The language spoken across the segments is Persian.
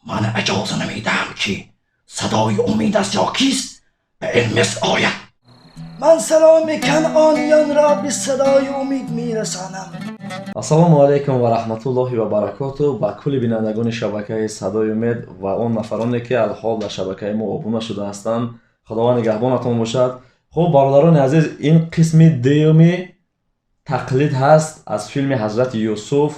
من اجازه نمیدم که صدای امید از یاکیست به این مصر آید. من سلام کنعانیان را به صدای امید میرسانم. السلام علیکم و رحمت الله و برکاته با کل بینندگان شبکه صدای امید و اون نفرانی که الحال در شبکه ما ابونه شده هستند. خداوند نگهبانتان باشد. خب برادران عزیز، این قسم دیومی تقلید هست از فیلم حضرت یوسف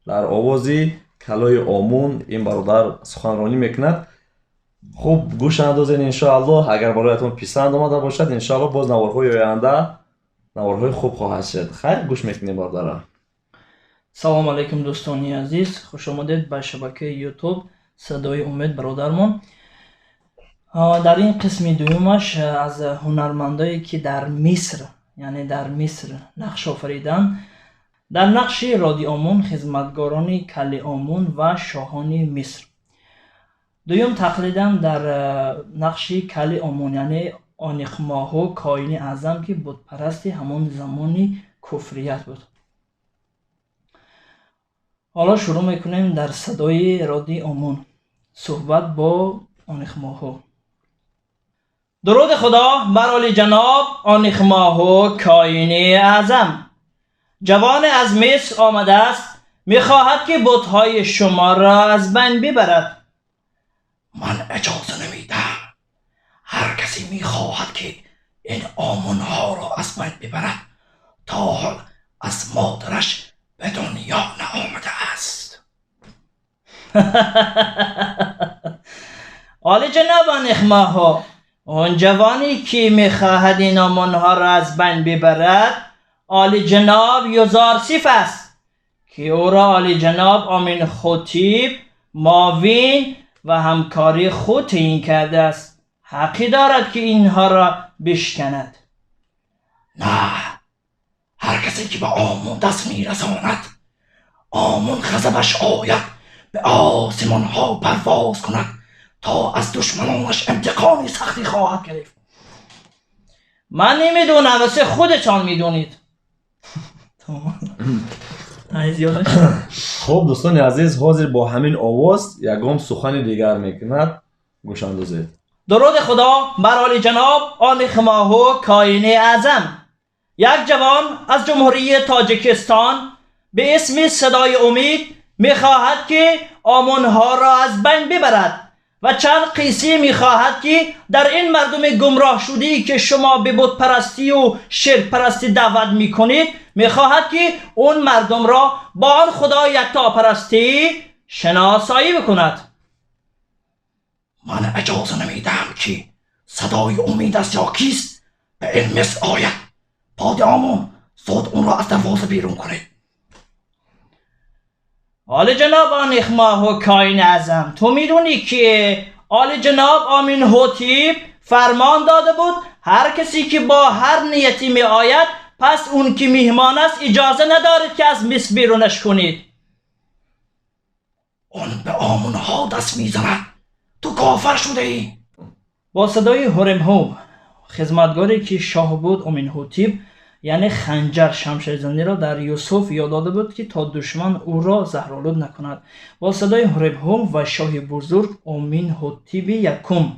در آوازی کلای آمون. این برادر سخنرانی میکند. خب گوش اندازین انشاءالله. اگر برایتون پسند آمده باشد انشاءالله باز نوارهای آینده نوارهای خوب خواهد شد. خیر گوش میکنیم برادران. سلام علیکم دوستانی عزیز، خوش آمدید به شبکه یوتیوب صدای امید برادرمان. در این قسم دومش از هنرمندایی که در مصر نقش آفریدن، در نقش رادی آمون، خدمتگاران کل آمون و شاهان مصر. دوم تقلیدن در نقش کل آمون، یعنی آنیخماهو کاین اعظم که بت پرستی همون زمانی کفریت بود. حالا شروع میکنیم در صدای رادی آمون صحبت با آنیخماهو. درود خدا بر عالی جناب آنیخماهو کاین اعظم. جوان از مصر آمده است، میخواهد که بت‌های شما را از بین ببرد. من اجازه نمیدم. هر کسی میخواهد که این آمونها را از بین ببرد تا حال از مادرش به دنیا نآمده است. عالی جناب آنیخماهو، اون جوانی که میخواهد این آمونها را از بین ببرد عالی جناب یوزارسیف است که او را عالی جناب آمین خوتیب معاون و همکاری خود تعیین کرده است. حقی دارد که اینها را بشکند. نه، هر کسی که به آمون دست میرساند آمون غضبش آید به آسمان ها پرواز کند تا از دشمنانش انتقامی سختی خواهد گرفت. من نمیدونم، واسه خودتان میدونید. خب دوستان عزیز، حاضر با همین آواز یکم سخن دیگر میکند. گوش اندازید. درود خدا بر عالی جناب آنیخماهو کاین اعظم. یک جوان از جمهوری تاجیکستان به اسم صدای امید میخواهد که آمونها را از بین ببرد و چند قیسی میخواهد که در این مردم گمراه شده‌ای که شما به بت پرستی و شرک پرستی دعوت میکنید، میخواهد که اون مردم را با آن خدا یکتا پرستی شناسایی بکند. من اجازه نمیدم که صدای امید از یاکیست به این مصر آید. پاد آمون زود اون را از دروازه بیرون کنید. عالی جناب آنیخماهو کاین اعظم، تو میدونی که عالی جناب آمین خوتیب فرمان داده بود هر کسی که با هر نیتی می آید پس اون که میهمان است اجازه ندارید که از مصر بیرونش کنید. اون به آمون ها دست میزند. تو کافر شده ای. با صدای هورمهوم، خدمتگاری که شاه بود آمین خوتیب، یعنی خنجر شمشیرزنی را در یوسف یاد داده بود که تا دشمن او را زهرآلود نکند. با صدای هورمهوم و شاه بزرگ آمین خوتیب یکم.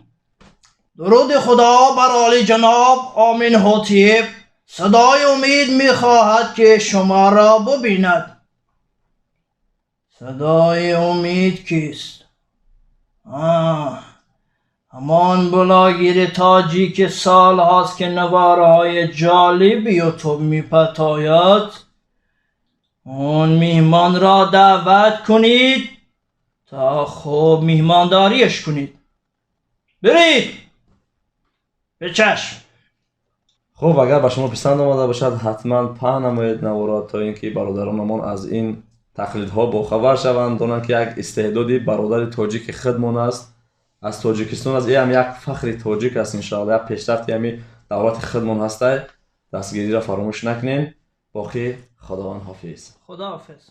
درود خدا بر عالی جناب آمین خوتیب. صدای امید میخواهد که شما را ببیند. صدای امید کیست؟ همان بلاگیر تاجی که سال هاست که نوارهای جالب یوتیوب میپتاید. اون میهمان را دعوت کنید تا خوب میهمانداریش کنید. برید به چشم. خب اگر به شما پسند آمده باشد حتما پهن نمایید نوارات تا اینکه برادرانمان از این تقلیدها باخبر شوند. دانند که یک استعدادی برادر تاجیک خودمان است از تاجیکستان است. این هم یک فخر تاجیک است. انشاءالله یک پیشرفت همی دولت خودمان هسته. دستگیری را فراموش نکنین. باقی خداوند حافظ. خدا حافظ.